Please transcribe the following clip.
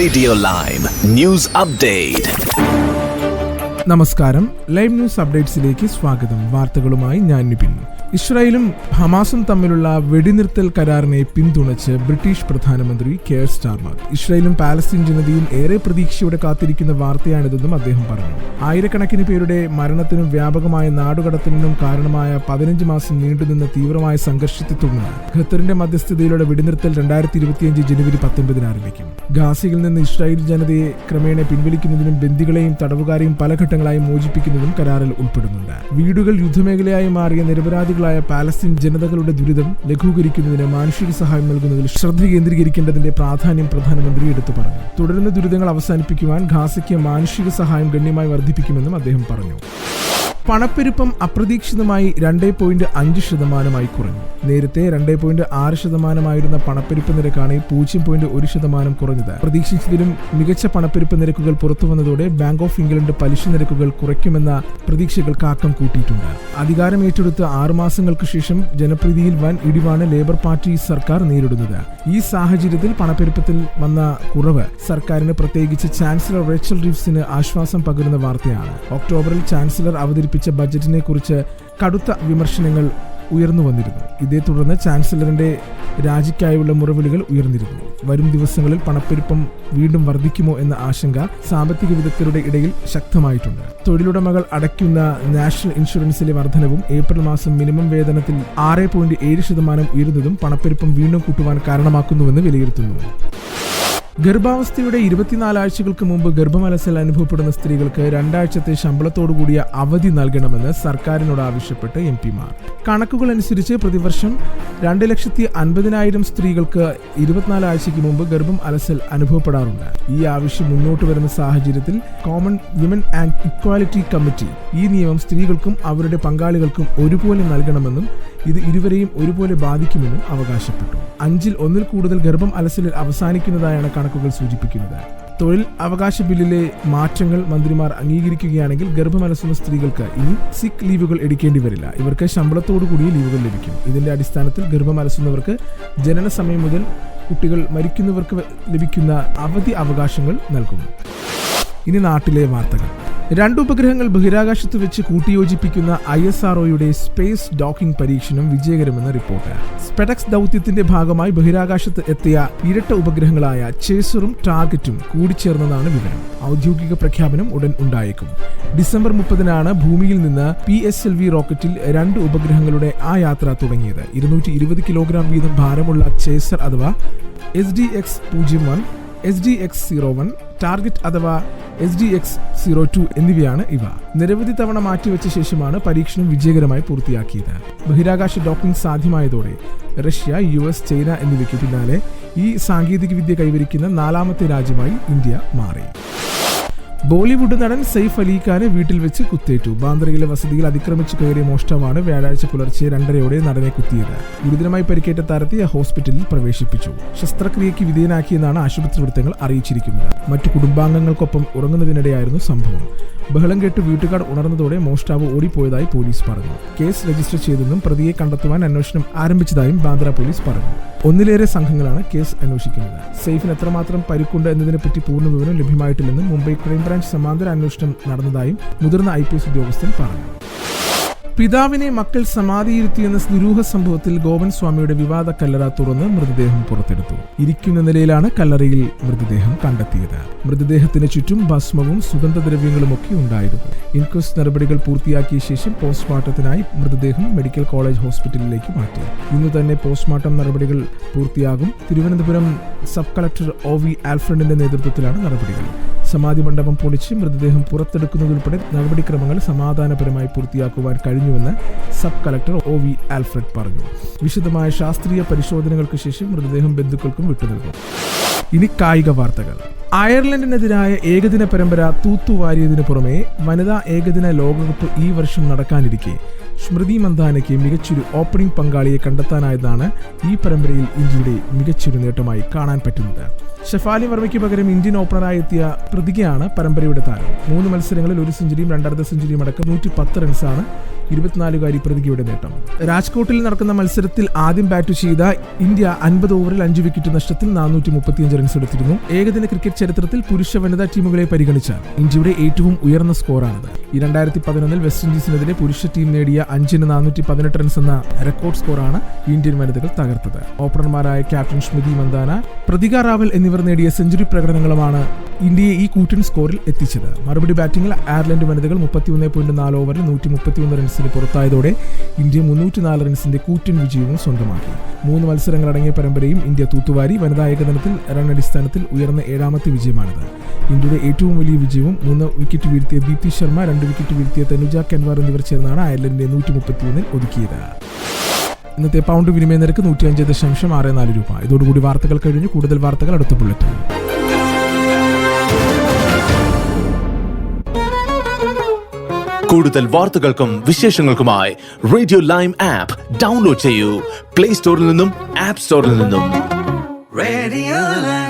Radio Lime News Update. നമസ്കാരം, live news അപ്ഡേറ്റ്സിലേക്ക് സ്വാഗതം. വാർത്തകളുമായി ഞാൻ നിപിൻ. ഇസ്രായേലും ഹമാസും തമ്മിലുള്ള വെടിനിർത്തൽ കരാറിനെ പിന്തുണച്ച് ബ്രിട്ടീഷ് പ്രധാനമന്ത്രി കെയർ സ്റ്റാർമർ. ഇസ്രായേലും പാലസ്തീൻ ജനതയും ഏറെ പ്രതീക്ഷയോടെ കാത്തിരിക്കുന്ന വാർത്തയാണിതെന്നും അദ്ദേഹം പറഞ്ഞു. ആയിരക്കണക്കിന് പേരുടെ മരണത്തിനും വ്യാപകമായ നാടുകടത്തലിനും കാരണമായ 15 മാസം നീണ്ടുനിന്ന തീവ്രമായ സംഘർഷത്തെ തുടർന്ന് ഖത്തറിന്റെ മധ്യസ്ഥതയിലൂടെ വെടിനിർത്തൽ 2025 ജനുവരി 19 ആരംഭിക്കും. ഗാസയിൽ നിന്ന് ഇസ്രായേൽ ജനതയെ ക്രമേണ പിൻവലിക്കുന്നതിനും ബന്ദികളെയും തടവുകാരെയും പല ഘട്ടങ്ങളായി മോചിപ്പിക്കുന്നതും കരാറിൽ ഉൾപ്പെടുന്നുണ്ട്. വീടുകൾ യുദ്ധമേഖലയായി മാറിയ നിരപരാധികളായ പാലസ്തീൻ ജനതകളുടെ ദുരിതം ലഘൂകരിക്കുന്നതിന് മാനുഷിക സഹായം നൽകുന്നതിൽ ശ്രദ്ധ കേന്ദ്രീകരിക്കേണ്ടതിന്റെ പ്രാധാന്യം പ്രധാനമന്ത്രി എടുത്തു പറഞ്ഞു. തുടരുന്ന ദുരിതങ്ങൾ അവസാനിപ്പിക്കുവാൻ ഗാസയ്ക്ക് മാനുഷിക സഹായം ഗണ്യമായി വർദ്ധിപ്പിക്കുമെന്നും അദ്ദേഹം പറഞ്ഞു. പണപ്പെരുപ്പം അപ്രതീക്ഷിതമായി 2.5% കുറഞ്ഞു. നേരത്തെ 2.6% പണപ്പെരുപ്പ് നിരക്കാണ് 0.1% കുറഞ്ഞത്. പ്രതീക്ഷിച്ചതിലും മികച്ച പണപ്പെരുപ്പ് നിരക്കുകൾ പുറത്തുവന്നതോടെ ബാങ്ക് ഓഫ് ഇംഗ്ലണ്ട് പലിശ നിരക്കുകൾ കുറയ്ക്കുമെന്ന പ്രതീക്ഷകൾക്ക് ആക്കം കൂട്ടിയിട്ടുണ്ട്. അധികാരം ഏറ്റെടുത്ത് 6 മാസങ്ങൾക്ക് ശേഷം ജനപ്രീതിയിൽ വൻ ഇടിവാണ് ലേബർ പാർട്ടി സർക്കാർ നേരിടുന്നത്. ഈ സാഹചര്യത്തിൽ പണപ്പെരുപ്പത്തിൽ വന്ന കുറവ് സർക്കാരിന്, പ്രത്യേകിച്ച് ചാൻസലർ റേച്ചൽ റീവ്സിന് ആശ്വാസം പകരുന്ന വാർത്തയാണ്. ഒക്ടോബറിൽ ചാൻസലർ അവതരിപ്പിച്ച ബജറ്റിനെ കുറിച്ച് കടുത്ത വിമർശനങ്ങൾ ഉയർന്നു വന്നിരുന്നു. ഇതേ തുടർന്ന് ചാൻസലറിന്റെ രാജിക്കായുള്ള മുറവിളികൾ ഉയർന്നിരുന്നു. വരും ദിവസങ്ങളിൽ പണപ്പെരുപ്പം വീണ്ടും വർദ്ധിക്കുമോ എന്ന ആശങ്ക സാമ്പത്തിക വിദഗ്ധരുടെ ഇടയിൽ ശക്തമായിട്ടുണ്ട്. തൊഴിലുടമകൾ അടയ്ക്കുന്ന നാഷണൽ ഇൻഷുറൻസിലെ വർധനവും ഏപ്രിൽ മാസം മിനിമം വേതനത്തിൽ 6.7% ഉയരുന്നതും പണപ്പെരുപ്പം വീണ്ടും കൂട്ടുവാൻ കാരണമാക്കുന്നുവെന്ന് വിലയിരുത്തുന്നു. ഗർഭാവസ്ഥയുടെ 24 ആഴ്ചകൾക്ക് മുമ്പ് ഗർഭമലസൽ അനുഭവപ്പെടുന്ന സ്ത്രീകൾക്ക് 2 ആഴ്ചത്തെ ശമ്പളത്തോടുകൂടിയ അവധി നൽകണമെന്ന് സർക്കാരിനോട് ആവശ്യപ്പെട്ട് എംപിമാർ. കണക്കുകൾ അനുസരിച്ച് പ്രതിവർഷം 2,50,000 സ്ത്രീകൾക്ക് 24 ആഴ്ചയ്ക്ക് മുമ്പ് ഗർഭം അലസൽ അനുഭവപ്പെടാറുണ്ട്. ഈ ആവശ്യം മുന്നോട്ട് വരുന്ന സാഹചര്യത്തിൽ common women and equality committee ഈ നിയമം സ്ത്രീകൾക്കും അവരുടെ പങ്കാളികൾക്കും ഒരുപോലെ നൽകണമെന്നും ഇത് ഇരുവരെയും ഒരുപോലെ ബാധിക്കുമെന്നും അവകാശപ്പെട്ടു. 5ൽ 1 കൂടുതൽ ഗർഭം അലസലിൽ അവസാനിക്കുന്നതായാണ് കണക്കുകൾ സൂചിപ്പിക്കുന്നത്. തൊഴിൽ അവകാശ ബില്ലിലെ മാറ്റങ്ങൾ മന്ത്രിമാർ അംഗീകരിക്കുകയാണെങ്കിൽ ഗർഭമലസുന്ന സ്ത്രീകൾക്ക് ഇനി സിക്ക് ലീവുകൾ എടുക്കേണ്ടി വരില്ല. ഇവർക്ക് ശമ്പളത്തോടു കൂടിയ ലീവുകൾ ലഭിക്കും. ഇതിന്റെ അടിസ്ഥാനത്തിൽ ഗർഭമലസുന്നവർക്ക് ജനന സമയം മുതൽ കുട്ടികൾ മരിക്കുന്നവർക്ക് ലഭിക്കുന്ന അവധി അവകാശങ്ങൾ നൽകും. ഇനി നാട്ടിലെ വാർത്തകൾ. 2 ഉപഗ്രഹങ്ങൾ ബഹിരാകാശത്ത് വെച്ച് കൂട്ടിയോജിപ്പിക്കുന്ന ISROയുടെ സ്പേസ് ഡോക്കിംഗ് പരീക്ഷണം വിജയകരമെന്ന റിപ്പോർട്ട്. സ്പെഡക്സ് ദൗത്യത്തിന്റെ ഭാഗമായി ബഹിരാകാശത്ത് എത്തിയ ഇരട്ട ഉപഗ്രഹങ്ങളായ ചേസറും ടാർഗറ്റും കൂടിച്ചേർന്നതാണ് വിവരം. ഔദ്യോഗിക പ്രഖ്യാപനം ഉടൻ ഉണ്ടായേക്കും. ഡിസംബർ 30-നാണ് ഭൂമിയിൽ നിന്ന് PSLV റോക്കറ്റിൽ 2 ഉപഗ്രഹങ്ങളുടെ ആ യാത്ര തുടങ്ങിയത്. 220 കിലോഗ്രാം വീതം ഭാരമുള്ള ചേസർ അഥവാ SDX-01, SDX-01, ടാർഗറ്റ് അഥവാ SDX-02 എന്നിവയാണ് ഇവ. നിരവധി തവണ മാറ്റിവെച്ച ശേഷമാണ് പരീക്ഷണം വിജയകരമായി പൂർത്തിയാക്കിയത്. ബഹിരാകാശ ഡോക്കിംഗ് സാധ്യമായതോടെ റഷ്യ, US, ചൈന എന്നിവയ്ക്ക് പിന്നാലെ ഈ സാങ്കേതികവിദ്യ കൈവരിക്കുന്ന 4ാമത്തെ രാജ്യമായി ഇന്ത്യ മാറി. ബോളിവുഡ് നടൻ സെയ്ഫ് അലി ഖാന് വീട്ടിൽ വെച്ച് കുത്തേറ്റു. ബാന്ദ്രയിലെ വസതിയിൽ അതിക്രമിച്ചു കയറിയ മോഷ്ടാവാണ് വ്യാഴാഴ്ച പുലർച്ചെ 2:30 നടനെ കുത്തിയത്. ഗുരുതരമായി പരിക്കേറ്റ താരത്തെ ഹോസ്പിറ്റലിൽ പ്രവേശിപ്പിച്ചു. ശസ്ത്രക്രിയയ്ക്ക് വിധേയനാക്കിയെന്നാണ് ആശുപത്രി വൃത്തങ്ങൾ അറിയിച്ചിരിക്കുന്നത്. മറ്റു കുടുംബാംഗങ്ങൾക്കൊപ്പം ഉറങ്ങുന്നതിനിടെയായിരുന്നു സംഭവം. ബഹളം കേട്ട് വീട്ടുകാർ ഉണർന്നതോടെ മോഷ്ടാവ് ഓടിപ്പോയതായി പോലീസ് പറഞ്ഞു. കേസ് രജിസ്റ്റർ ചെയ്തെന്നും പ്രതിയെ കണ്ടെത്തുവാൻ അന്വേഷണം ആരംഭിച്ചതായും ബാന്ദ്ര പോലീസ് പറഞ്ഞു. 1ലേറെ സംഘങ്ങളാണ് കേസ് അന്വേഷിക്കുന്നത്. സെയ്ഫിന് എത്രമാത്രം പരിക്കുണ്ട് എന്നതിനെപ്പറ്റി പൂർണ്ണ വിവരം ലഭ്യമായിട്ടില്ലെന്നും മുംബൈ ക്രൈംബ്രാഞ്ച് സമാന്തര അന്വേഷണം നടന്നതായും മുതിർന്ന IPS ഉദ്യോഗസ്ഥൻ പറഞ്ഞു. പിതാവിനെ മക്കൾ സമാധിയിരുത്തിയെന്ന ദുരൂഹ സംഭവത്തിൽ ഗോവൻ സ്വാമിയുടെ വിവാദ കല്ലറ തുറന്ന് മൃതദേഹം പുറത്തെടുത്തു. ഇരിക്കുന്ന നിലയിലാണ് കല്ലറയിൽ മൃതദേഹം കണ്ടെത്തിയത്. മൃതദേഹത്തിന് ചുറ്റും ഭസ്മവും സുഗന്ധദ്രവ്യങ്ങളുമൊക്കെ ഉണ്ടായിരുന്നു. ഇൻക്വസ്റ്റ് നടപടികൾ പൂർത്തിയാക്കിയ ശേഷം പോസ്റ്റ്മോർട്ടത്തിനായി മൃതദേഹം മെഡിക്കൽ കോളേജ് ഹോസ്പിറ്റലിലേക്ക് മാറ്റി. ഇന്നു തന്നെ പോസ്റ്റ്മോർട്ടം നടപടികൾ പൂർത്തിയാകും. തിരുവനന്തപുരം സബ് കളക്ടർ OV ആൽഫ്രഡിന്റെ നേതൃത്വത്തിലാണ് നടപടികൾ. സമാധി മണ്ഡപം പൊളിച്ച് മൃതദേഹം പുറത്തെടുക്കുന്നതുൾപ്പെടെ നടപടിക്രമങ്ങൾ സമാധാനപരമായി പൂർത്തിയാക്കുവാൻ കഴിഞ്ഞുവെന്ന് സബ് കളക്ടർ OV ആൽഫ്രഡ് പറഞ്ഞു. വിശദമായ ശാസ്ത്രീയ പരിശോധനകൾക്ക് ശേഷം മൃതദേഹം ബന്ധുക്കൾക്കും വിട്ടുനൽകും. ഇനി കായിക വാർത്തകൾ. അയർലൻഡിനെതിരായ ഏകദിന പരമ്പര തൂത്തുവാരിയതിനു പുറമെ വനിതാ ഏകദിന ലോകകപ്പ് ഈ വർഷം നടക്കാനിരിക്കെ സ്മൃതി മന്ദാനയ്ക്ക് മികച്ചൊരു ഓപ്പണിംഗ് പങ്കാളിയെ കണ്ടെത്താനായതാണ് ഈ പരമ്പരയിൽ ഇന്ത്യയുടെ മികച്ചൊരു നേട്ടമായി കാണാൻ പറ്റുന്നത്. ഷെഫാലി വർമ്മയ്ക്ക് പകരം ഇന്ത്യൻ ഓപ്പണറായി എത്തിയ പ്രതികയാണ് പരമ്പരയുടെ താരം. 3 മത്സരങ്ങളിൽ 1 സെഞ്ചുറിയും 2.5 സെഞ്ചുറിയും അടക്കം 110 റൺസാണ് 24-കാരി പ്രതികയുടെ നേട്ടം. രാജ്കോട്ടിൽ നടക്കുന്ന മത്സരത്തിൽ ആദ്യം ബാറ്റ് ചെയ്ത ഇന്ത്യ 50 ഓവറിൽ 5 വിക്കറ്റ് നഷ്ടത്തിൽ 435 റൺസ് എടുത്തിരുന്നു. ഏകദിന ക്രിക്കറ്റ് ചരിത്രത്തിൽ പുരുഷ വനിതാ ടീമുകളെ പരിഗണിച്ചാൽ ഇന്ത്യയുടെ ഏറ്റവും ഉയർന്ന സ്കോറാണിത്. 2011 വെസ്റ്റ് ഇൻഡീസിനെതിരെ പുരുഷ ടീം നേടിയ 5-ന് 418 റൺസ് എന്ന റെക്കോർഡ് സ്കോറാണ് ഇന്ത്യൻ വനിതകൾ തകർത്തത്. ഓപ്പണർമാരായ ക്യാപ്റ്റൻ സ്മൃതി മന്ദാന, പ്രതിക റാവൽ എന്നിവർ നേടിയ സെഞ്ചുറി പ്രകടനങ്ങളുമാണ് ഇന്ത്യയെ ഈ കൂറ്റൻ സ്കോറിൽ എത്തിച്ചത്. മറുപടി ബാറ്റിംഗിൽ അയർലൻഡ് വനിതകൾ 31.4 ഓവറിൽ 131 റൺസിന് പുറത്തായതോടെ ഇന്ത്യ 304 റൺസിന്റെ കൂറ്റൻ വിജയവും സ്വന്തമാക്കി. 3 മത്സരങ്ങളടങ്ങിയ പരമ്പരയും ഇന്ത്യ തൂത്തുവാരി. വനിതാ ഏകദിനത്തിൽ റൺ അടിസ്ഥാനത്തിൽ ഉയർന്ന 7ാമത്തെ വിജയമാണിത്. ഇന്ത്യയുടെ ഏറ്റവും വലിയ വിജയവും 3 വിക്കറ്റ് വീഴ്ത്തിയ ദീപ്തി ശർമ്മ, 2 വിക്കറ്റ് വീഴ്ത്തിയ തനുജ കെൻവാർ എന്നിവർ ചേർന്നാണ് അയർലൻഡിനെ 131 ഒതുക്കിയത്. ഇന്നത്തെ പൗണ്ട് വിനിമയ നിരക്ക് 105.64 രൂപ. ഇതോടുകൂടി വാർത്തകൾ കഴിഞ്ഞു. കൂടുതൽ വാർത്തകൾ അടുത്ത ബുള്ളറ്റിൻ. കൂടുതൽ വാർത്തകൾക്കും വിശേഷങ്ങൾക്കുമായി റേഡിയോ ലൈം ആപ്പ് ഡൗൺലോഡ് ചെയ്യൂ. പ്ലേ സ്റ്റോറിൽ നിന്നും ആപ്പ് സ്റ്റോറിൽ നിന്നും. Radio Lime.